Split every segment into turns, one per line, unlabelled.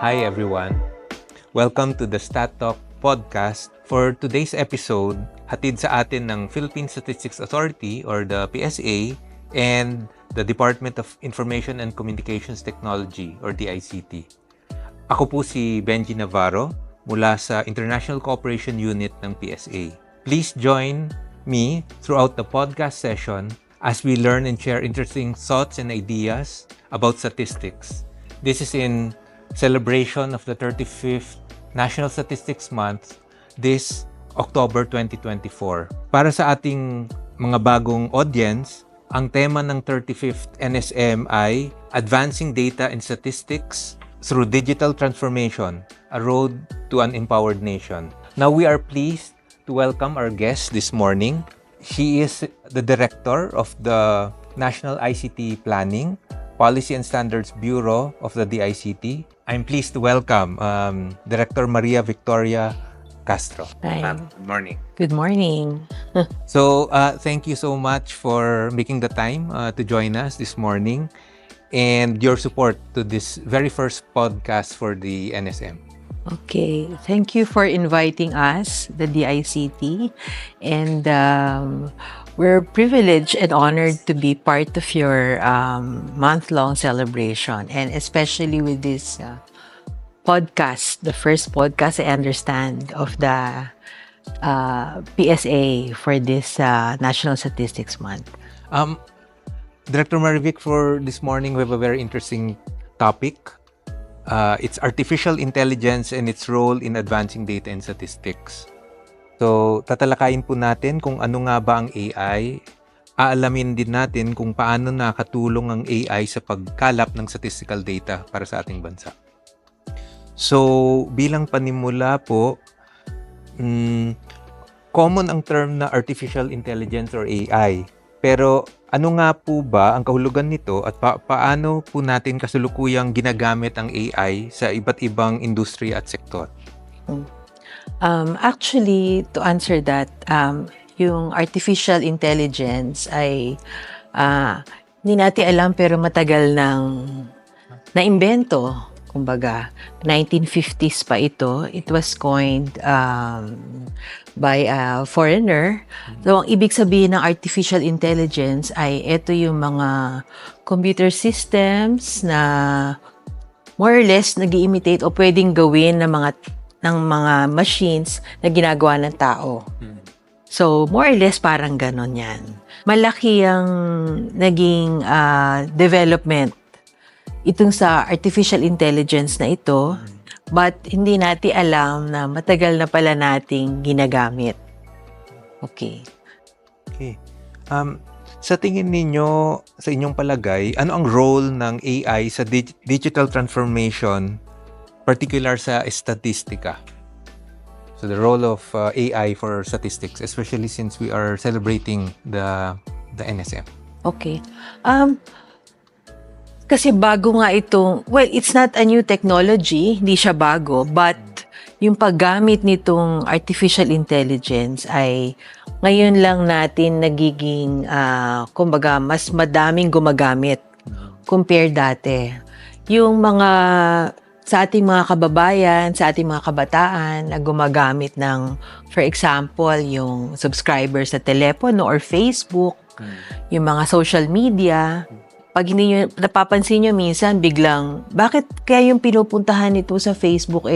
Hi everyone. Welcome to the Stat Talk podcast. For today's episode, hatid sa atin ng Philippine Statistics Authority or the PSA and the Department of Information and Communications Technology or DICT. Ako po si Benji Navarro mula sa International Cooperation Unit ng PSA. Please join me throughout the podcast session as we learn and share interesting thoughts and ideas about statistics. This is in celebration of the 35th National Statistics Month this October 2024. Para sa ating mga bagong audience, ang tema ng 35th NSM ay Advancing Data and Statistics through Digital Transformation, a Road to an Empowered Nation. Now we are pleased to welcome our guest this morning. She is the Director of the National ICT Planning, Policy and Standards Bureau of the DICT. I'm pleased to welcome Director Maria Victoria Castro.
Hi.
Good morning.
Good morning.
So, thank you so much for making the time to join us this morning and your support to this very first podcast for the NSM.
Okay. Thank you for inviting us, the DICT. And we're privileged and honored to be part of your month-long celebration. And especially with this podcast, the first podcast I understand of the PSA for this National Statistics Month.
Director Marivic, for this morning, we have a very interesting topic. It's artificial intelligence and its role in advancing data and statistics. So, tatalakayin po natin kung ano nga ba ang AI. Aalamin din natin kung paano nakatulong ang AI sa pagkalap ng statistical data para sa ating bansa. So, bilang panimula po, common ang term na artificial intelligence or AI. Pero ano nga po ba ang kahulugan nito at paano po natin kasulukuyang ginagamit ang AI sa iba't ibang industriya at sektor?
Actually, to answer that, yung artificial intelligence ay hindi natin alam pero matagal nang naimbento. Kumbaga, 1950s pa ito. It was coined by a foreigner. So, ang ibig sabihin ng artificial intelligence ay ito yung mga computer systems na more or less nag-i-imitate o pwedeng gawin ng mga machines na ginagawa ng tao. So, more or less parang ganon yan. Malaki ang naging development itong sa artificial intelligence na ito, but hindi natin alam na matagal na pala nating ginagamit. Okay.
Okay. Sa tingin ninyo, sa inyong palagay, ano ang role ng AI sa digital transformation, particular sa statistika? So the role of AI for statistics, especially since we are celebrating the NSM.
Okay. Kasi bago nga itong, well, it's not a new technology, hindi siya bago, but yung paggamit nitong artificial intelligence ay ngayon lang natin nagiging, kumbaga, mas madaming gumagamit compare dati. Yung sa ating mga kababayan, sa ating mga kabataan na gumagamit ng, for example, yung subscriber sa telepono or Facebook, yung mga social media. Pag hindi nyo, napapansin nyo minsan, biglang, bakit kaya yung pinupuntahan nito sa Facebook,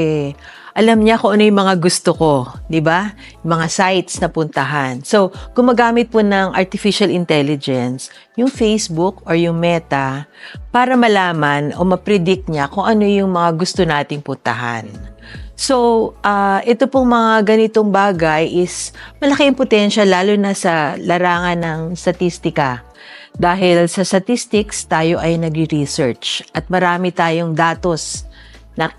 alam niya kung ano yung mga gusto ko, di ba? Yung mga sites na puntahan. So, gumagamit po ng artificial intelligence, yung Facebook or yung Meta, para malaman o ma-predict niya kung ano yung mga gusto nating puntahan. So, ito pong mga ganitong bagay is malaki yung potential, lalo na sa larangan ng statistika. Dahil sa statistics, tayo ay nagre-research at marami tayong datos na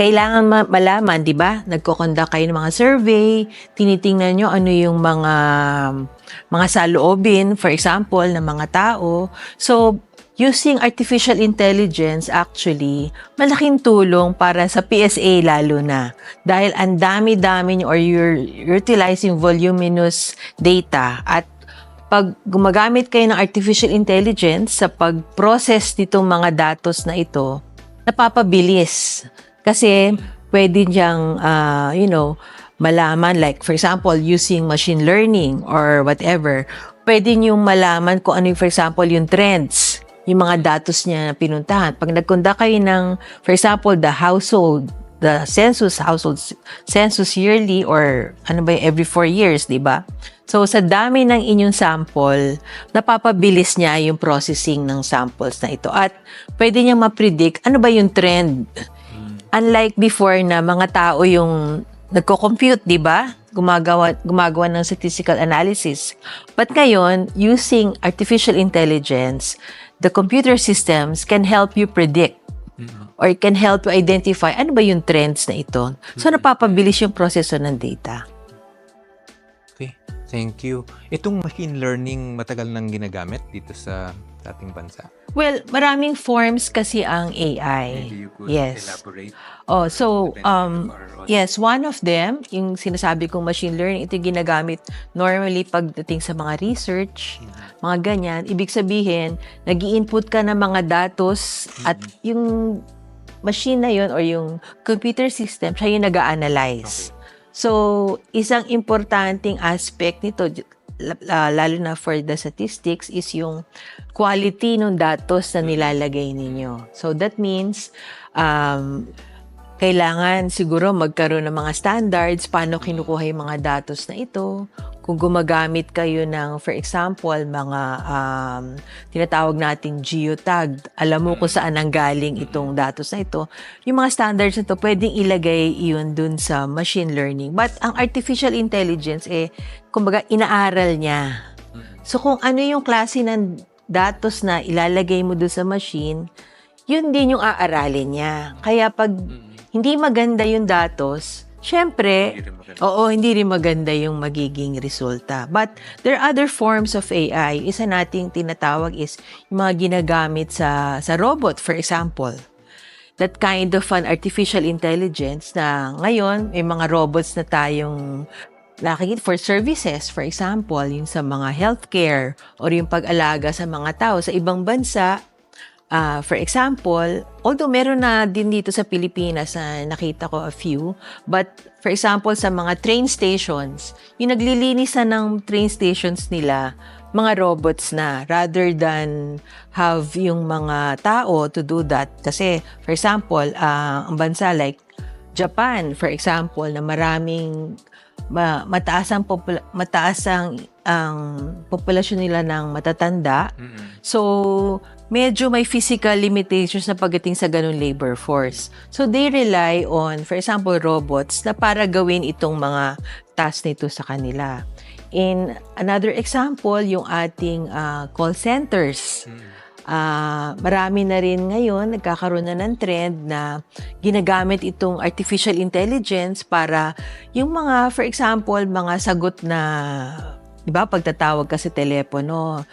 kailangan malaman, di ba? Nagko-conduct kayo ng mga survey, tinitingnan nyo ano yung mga saloobin, for example, ng mga tao. So, using artificial intelligence, actually, malaking tulong para sa PSA lalo na. Dahil ang dami-dami nyo or you're utilizing voluminous data at pag gumagamit kayo ng artificial intelligence sa pag-process nitong mga datos na ito, napapabilis. Kasi pwede niyang, malaman, like for example, using machine learning or whatever, pwede niyong malaman kung ano yung, for example, yung trends, yung mga datos niya na pinuntahan. Pag nagkondak kayo ng, for example, the household census yearly or ano ba every 4 years, di ba? So, sa dami ng inyong sample, napapabilis niya yung processing ng samples na ito. At pwede niyang ma-predict ano ba yung trend. Unlike before na mga tao yung nagko-compute, di ba? Gumagawa ng statistical analysis. But ngayon, using artificial intelligence, the computer systems can help you predict or can help you identify ano ba yung trends na ito. So, napapabilis yung proseso ng data.
Okay, thank you. Itong machine learning matagal nang ginagamit dito sa ating bansa.
Well, maraming forms kasi ang AI.
Maybe you could
Yes.
elaborate.
Oh, so,
depending on our audience.
yes, one of them, yung sinasabi kong machine learning, ito yung ginagamit normally pagdating sa mga research, mga ganyan. Ibig sabihin, nag-i-input ka ng mga datos at yung machine na yun or yung computer system, siya yung nag-a-analyze. So, isang importanteng aspect nito, lalo na for the statistics, is yung quality ng datos na nilalagay ninyo. So, that means, kailangan siguro magkaroon ng mga standards, paano kinukuha yung mga datos na ito. Kung gumagamit kayo ng, for example, mga tinatawag nating geotag, alam mo kung saan nanggaling itong datos na ito. Yung mga standards na ito, pwedeng ilagay yun dun sa machine learning. But ang artificial intelligence, kumbaga, inaaral niya. So, kung ano yung klase ng datos na ilalagay mo dun sa machine, yun din yung aaralin niya. Kaya pag hindi maganda yung datos, syempre, hindi rin maganda yung magiging resulta. But there are other forms of AI. Isa nating tinatawag is yung mga ginagamit sa robot, for example. That kind of an artificial intelligence na ngayon, may mga robots na tayong nakikita for services, for example, yung sa mga healthcare or yung pag-alaga sa mga tao sa ibang bansa. For example, although meron na din dito sa Pilipinas na nakita ko a few, but for example, sa mga train stations, yung naglilinis na ng train stations nila, mga robots na, rather than have yung mga tao to do that. Kasi, for example, ang bansa like Japan, for example, na maraming mataas ang populasyon nila ng matatanda. So, medyo may physical limitations na pagdating sa ganung labor force. So, they rely on, for example, robots na para gawin itong mga tasks nito sa kanila. In another example, yung ating call centers. Marami na rin ngayon, nagkakaroon na ng trend na ginagamit itong artificial intelligence para yung mga, for example, mga sagot na, di ba, pagtatawag ka sa telepono,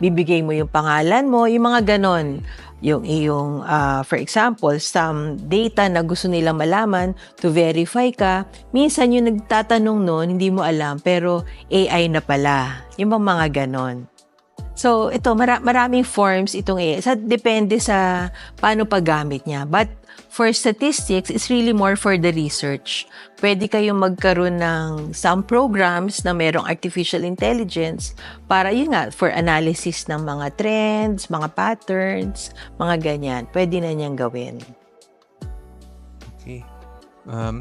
bibigay mo yung pangalan mo, yung mga ganon. Yung for example, some data na gusto nilang malaman to verify ka, minsan yung nagtatanong noon, hindi mo alam, pero AI na pala. Yung mga ganon. So, ito, maraming forms itong AI. Depende sa paano paggamit niya. But for statistics, it's really more for the research. Pwede kayong magkaroon ng some programs na merong artificial intelligence para yun nga, for analysis ng mga trends, mga patterns, mga ganyan. Pwede na niyang gawin.
Okay.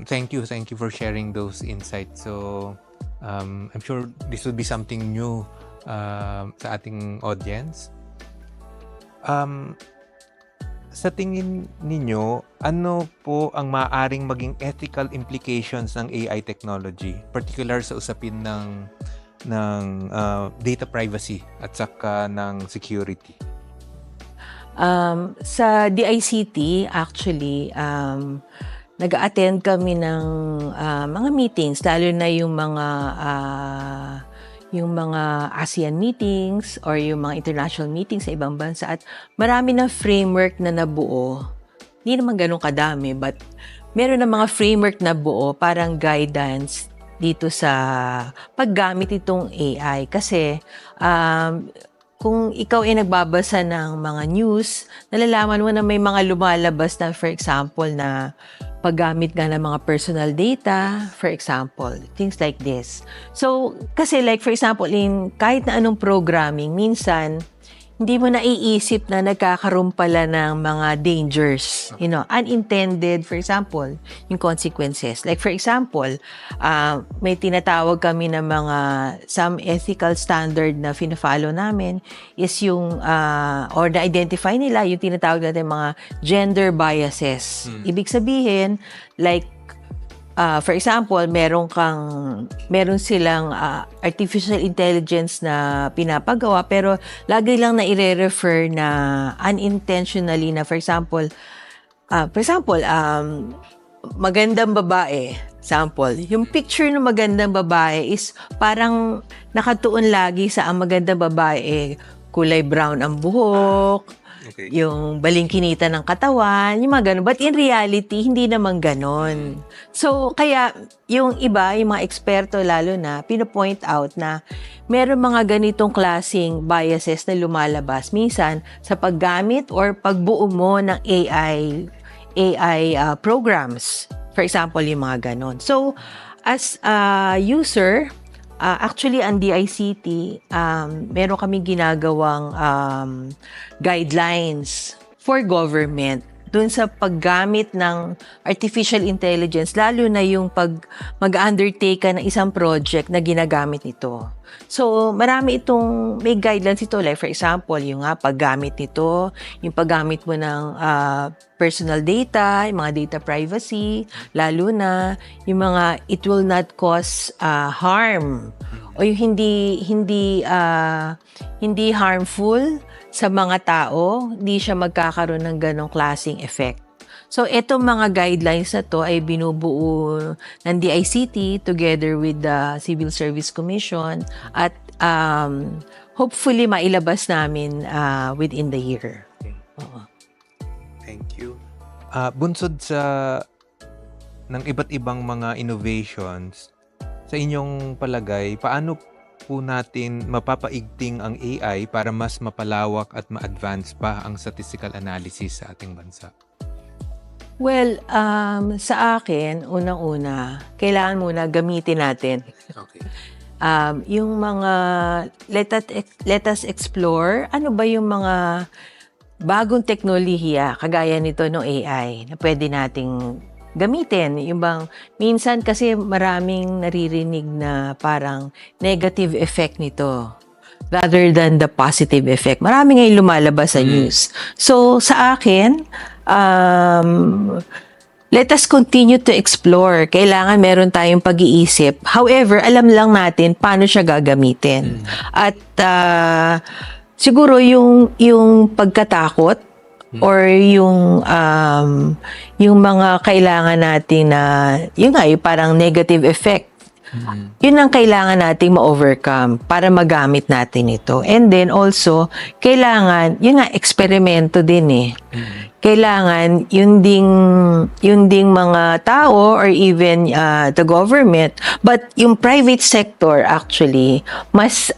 Thank you for sharing those insights. So, I'm sure this will be something new sa ating audience. Sa tingin ninyo, ano po ang maaaring maging ethical implications ng AI technology, particular sa usapin ng data privacy at saka ng security?
Sa DICT, actually, nag-attend kami ng mga meetings, lalo na yung mga ASEAN meetings or yung mga international meetings sa ibang bansa, at marami na framework na nabuo. Hindi naman ganun kadami, but meron na mga framework na buo, parang guidance dito sa paggamit itong AI. Kasi kung ikaw ay nagbabasa ng mga news, nalalaman mo na may mga lumalabas na, for example, na paggamit nga ng mga personal data, for example, things like this. So, kasi like, for example, in kahit na anong programming, minsan, hindi mo naiisip na nagkakaroon pala ng mga dangers, unintended, for example, yung consequences. Like for example, may tinatawag kami ng some ethical standard na fina-follow namin is yung, or na-identify nila, yung tinatawag natin mga gender biases. Ibig sabihin, like, for example, meron silang artificial intelligence na pinapagawa pero lagi lang na i-refer na unintentionally na for example, magandang babae, sample. Yung picture ng magandang babae is parang nakatuon lagi sa ang magandang babae, kulay brown ang buhok,
Okay.
yung balingkinita ng katawan, yung mga ganun. But in reality, hindi naman ganon. So, kaya yung iba, yung mga eksperto lalo na, pinopoint out na meron mga ganitong klaseng biases na lumalabas minsan sa paggamit or pagbuo mo ng AI programs. For example, yung mga ganon. So, as a user, actually, ang DICT, meron kami ginagawang guidelines for government dun sa paggamit ng artificial intelligence, lalo na yung pag mag-undertake ka ng isang project na ginagamit ito. So, may guidelines ito. Like, for example, yung paggamit nito, yung paggamit mo ng personal data, yung mga data privacy, lalo na yung mga it will not cause harm o yung hindi harmful sa mga tao, hindi siya magkakaroon ng ganong klaseng effect. So, itong mga guidelines na to ay binubuo ng DICT together with the Civil Service Commission at hopefully mailabas namin within the year. Oo.
Thank you. Bunsod ng iba't ibang mga innovations, sa inyong palagay, paano po natin mapapaigting ang AI para mas mapalawak at ma-advance pa ang statistical analysis sa ating bansa?
Well, sa akin, unang-una, kailangan muna gamitin natin.
Okay.
Yung mga, let us explore, ano ba yung mga bagong teknolohiya, kagaya nito no AI, na pwede nating gamitin. Yung bang, minsan kasi maraming naririnig na parang negative effect nito rather than the positive effect. Marami ngayon lumalabas sa news. So, sa akin, let us continue to explore. Kailangan meron tayong pag-iisip. However, alam lang natin paano siya gagamitin. At siguro yung pagkatakot or yung mga kailangan natin na yung parang negative effect. Yun ang kailangan nating ma-overcome para magamit natin ito. And then also, kailangan, yun nga, eksperimento din eh. Kailangan yun ding mga tao or even the government, but yung private sector actually, mas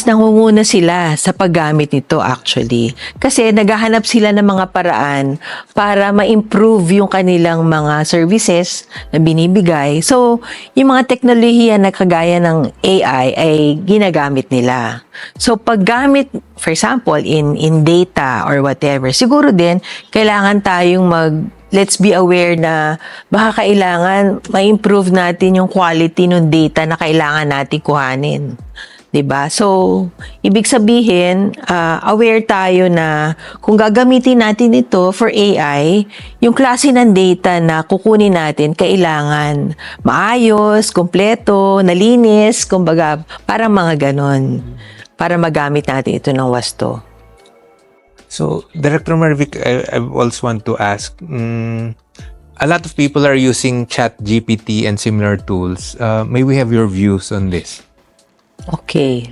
nangunguna sila sa paggamit nito actually. Kasi naghahanap sila ng mga paraan para ma-improve yung kanilang mga services na binibigay. So, yung mga teknolohiya na kagaya ng AI ay ginagamit nila. So, paggamit, for example, in data or whatever, siguro din, kailangan tayong let's be aware na baka kailangan ma-improve natin yung quality ng data na kailangan natin kuhanin. 'Di ba? So, ibig sabihin, aware tayo na kung gagamitin natin ito for AI, yung klase ng data na kukunin natin kailangan maayos, kumpleto, nalinis, kumbaga, parang mga ganon, para magamit natin ito ng wasto.
So, Director Marvic, I also want to ask, a lot of people are using ChatGPT and similar tools. May we have your views on this?
Okay.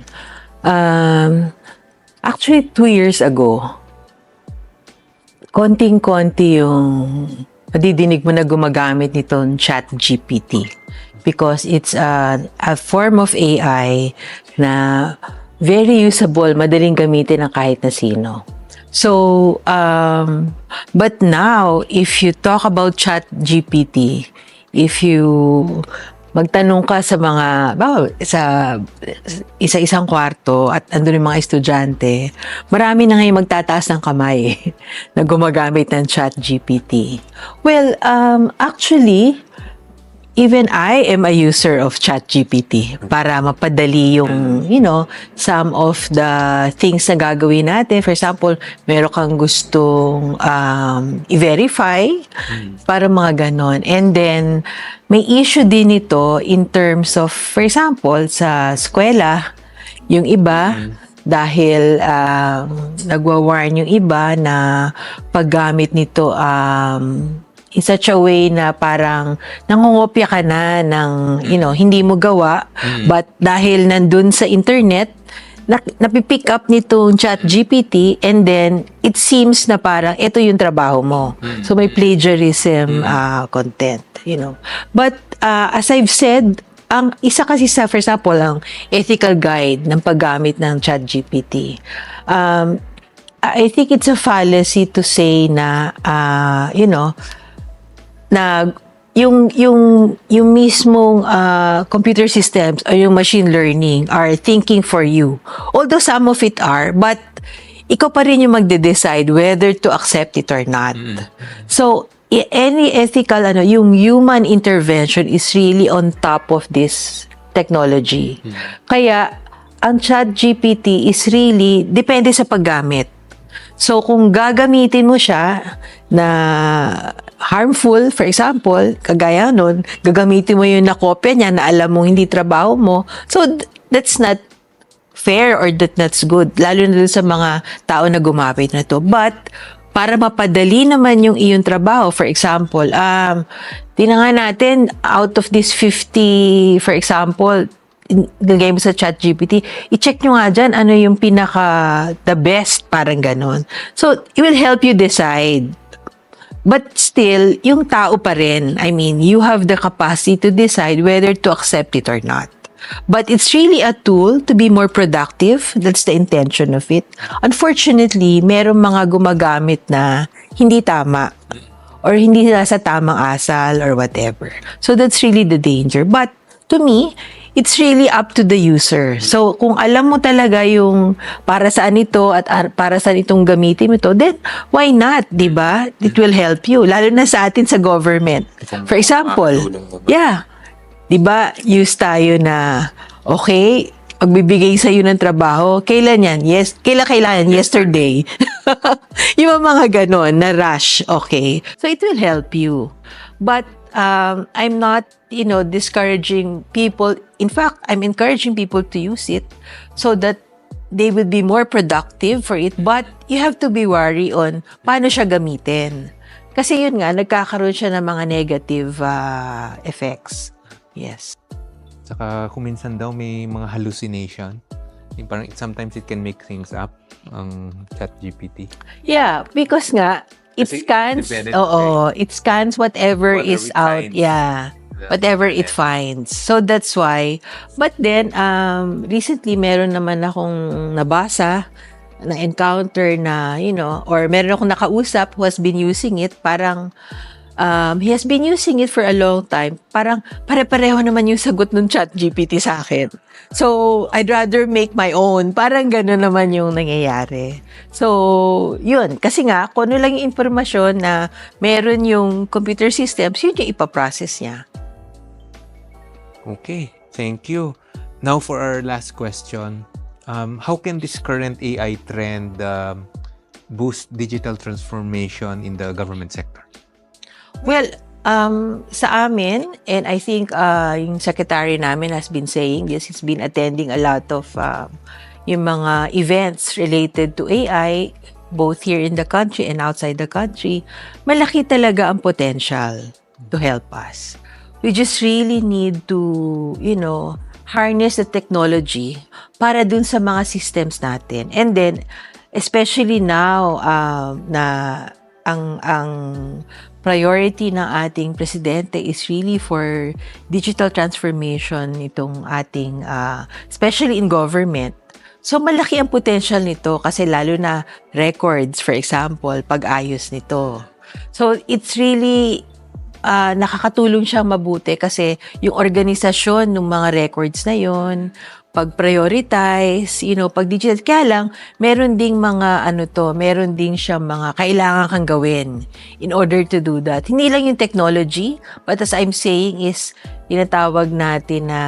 Actually, 2 years ago, konting-konti yung madidinig mo na gumagamit nitong ChatGPT. because it's a form of AI na very usable, madaling gamitin ng kahit na sino. So, but now, if you talk about ChatGPT, if you magtanong ka sa mga, sa isa-isang kwarto at andun yung mga estudyante, marami na ngayon magtataas ng kamay na gumagamit ng ChatGPT. Well, actually, even I am a user of ChatGPT para mapadali yung, some of the things na gagawin natin. For example, meron kang gustong i-verify para mga ganon. And then, may issue din ito in terms of, for example, sa eskwela, yung iba, dahil nagwa-warn yung iba na paggamit nito in such a way na parang nangungopya ka na ng, hindi mo gawa, but dahil nandun sa internet, napipick up nitong ChatGPT and then it seems na parang ito yung trabaho mo. So may plagiarism content, But as I've said, ang isa kasi sa, for example, ang ethical guide ng paggamit ng ChatGPT, I think it's a fallacy to say na, na yung mismong computer systems or yung machine learning are thinking for you. Although some of it are, but ikaw pa rin yung magde-decide whether to accept it or not. So, any ethical, yung human intervention is really on top of this technology. Kaya, ang ChatGPT is really, depende sa paggamit. So, kung gagamitin mo siya na harmful, for example, kagaya nun, gagamitin mo yung nakopya niya na alam mo hindi trabaho mo. So, that's not fair or that's good. Lalo na sa mga tao na gumamit na to. But, para mapadali naman yung iyong trabaho, for example, tinanga natin, out of this 50, for example, nilagay mo sa ChatGPT, i-check nyo nga dyan ano yung the best, parang ganon. So, it will help you decide. But still, yung tao pa rin, I mean, you have the capacity to decide whether to accept it or not. But it's really a tool to be more productive. That's the intention of it. Unfortunately, merong mga gumagamit na hindi tama or hindi nasa tamang asal or whatever. So that's really the danger. But to me, it's really up to the user. So, kung alam mo talaga yung para saan ito at para saan itong gamitin mo ito, then why not, di ba? It will help you. Lalo na sa atin sa government. For example, di ba, use tayo na, okay, pagbibigay sa iyo ng trabaho, kailan yan? Yes, kailan? Yesterday. Yung mga ganon na rush, okay? So, it will help you. But, I'm not, discouraging people. In fact, I'm encouraging people to use it so that they will be more productive for it. But you have to be wary on paano siya gamitin. Kasi yun nga, nagkakaroon siya ng mga negative effects. Yes.
Saka kung minsan daw may mga hallucination. Yung parang sometimes it can make things up, ang ChatGPT.
Yeah, because nga, it scans, it scans whatever is out. Yeah. Whatever it finds. So that's why. But then, recently, meron naman akong nabasa, na-encounter na, or meron akong nakausap who has been using it, parang, he has been using it for a long time. Parang, pare-pareho naman yung sagot ng ChatGPT sa akin. So, I'd rather make my own. Parang gano'n naman yung nangyayari. So, yun. Kasi nga, kung ano lang yung informasyon na meron yung computer systems, yun yung ipaprocess niya.
Okay, thank you. Now for our last question. How can this current AI trend boost digital transformation in the government sector?
Well, sa amin, and I think yung secretary namin has been saying this, he's been attending a lot of yung mga events related to AI, both here in the country and outside the country. Malaki talaga ang potential to help us. We just really need to, harness the technology para dun sa mga systems natin. And then, especially now, na ang priority ng ating presidente is really for digital transformation itong ating, especially in government. So malaki ang potential nito kasi lalo na records, for example, pag-ayos nito. So it's really nakakatulong siyang mabuti kasi yung organisasyon ng mga records na yon, pag-prioritize, pag-digital. Kaya lang, meron ding mga meron ding siyang mga kailangan kang gawin in order to do that. Hindi lang yung technology, but as I'm saying is, tinatawag natin na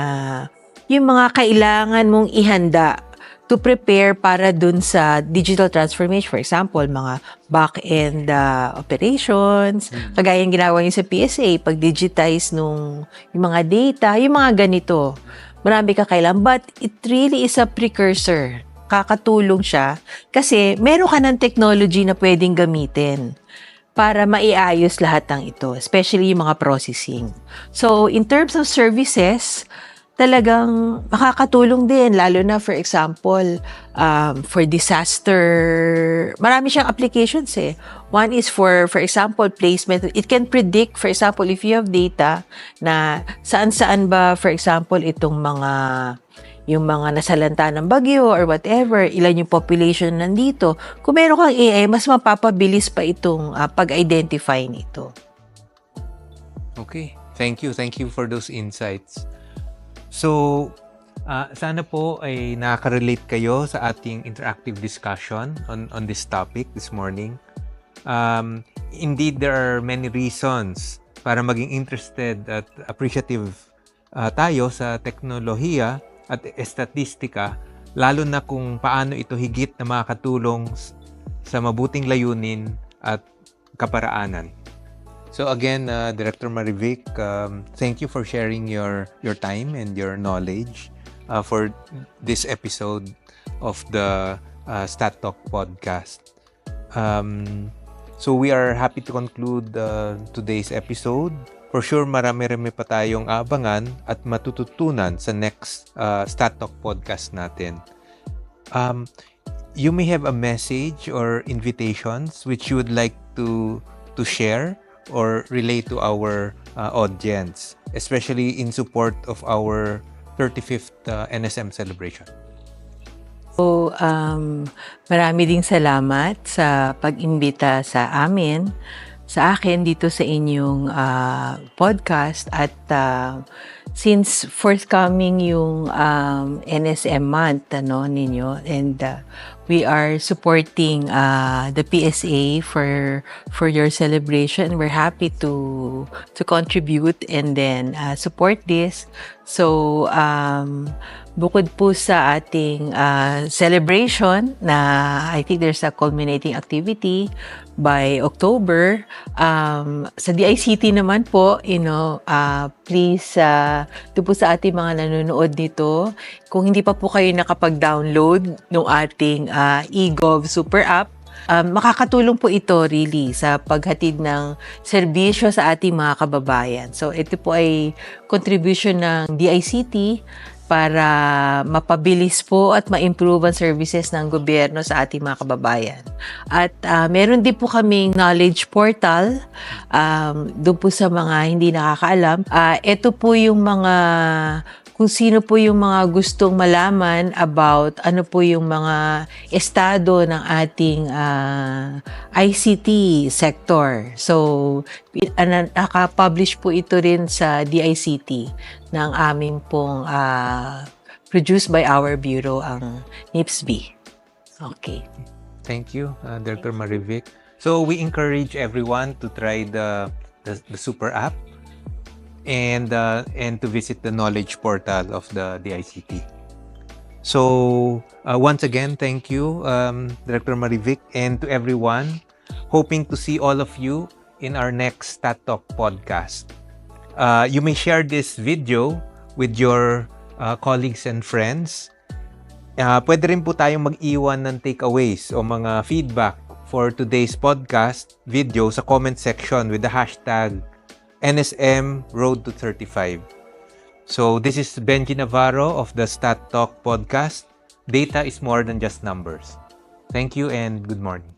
yung mga kailangan mong ihanda to prepare para dun sa digital transformation. For example, mga back-end operations, kagaya yung ginagawa niyo sa PSA, pag-digitize yung mga data, yung mga ganito. Marami ka kailangan, but it really is a precursor. Kakatulong siya kasi meron ka ng technology na pwedeng gamitin para maiayos lahat ng ito, especially yung mga processing. So, in terms of services, talagang makakatulong din, lalo na for example, for disaster, marami siyang applications eh. One is for example, placement. It can predict, for example, if you have data na saan-saan ba, for example, yung mga nasalanta ng bagyo or whatever, ilan yung population nandito. Kung meron kang AI, mas mapapabilis pa itong pag-identify nito.
Okay. Thank you. Thank you for those insights. So, sana po ay nakaka-relate kayo sa ating interactive discussion on this topic this morning. Indeed, there are many reasons para maging interested at appreciative tayo sa teknolohiya at estatistika, lalo na kung paano ito higit na makakatulong sa mabuting layunin at kaparaanan. So again, Director Marivic, thank you for sharing your time and your knowledge for this episode of the Stat Talk podcast. So we are happy to conclude today's episode. For sure, marami-rami pa tayong abangan at matututunan sa next Stat Talk podcast natin. You may have a message or invitations which you would like to share or relate to our audience, especially in support of our 35th NSM celebration.
So, marami ding salamat sa pag-imbita sa akin dito sa inyong podcast at since forthcoming yung NSM month ninyo, and we are supporting the PSA for your celebration. We're happy to contribute and then support this. So bukod po sa ating celebration na I think there's a culminating activity by October, sa DICT naman po, please, ito po sa ating mga nanonood nito, kung hindi pa po kayo nakapag-download ng ating eGov Super App, makakatulong po ito really sa paghatid ng serbisyo sa ating mga kababayan. So ito po ay contribution ng DICT para mapabilis po at ma-improve ang services ng gobyerno sa ating mga kababayan. At meron din po kaming knowledge portal doon po sa mga hindi nakakaalam. Ito po yung mga kung sino po yung mga gustong malaman about ano po yung mga estado ng ating ICT sector. So, naka-publish po ito rin sa DICT ng aming pong produced by our bureau, ang NIPSB. Okay.
Thank you, Dr. Marivic. So, we encourage everyone to try the Super App and to visit the knowledge portal of the DICT. So once again, thank you, Director Marivic, and to everyone. Hoping to see all of you in our next Stat Talk podcast. You may share this video with your colleagues and friends. Pwede rin po tayong mag-iwan ng takeaways o mga feedback for today's podcast video sa comment section with the hashtag NSM Road to 35. So this is Benji Navarro of the Stat Talk podcast. Data is more than just numbers. Thank you and good morning.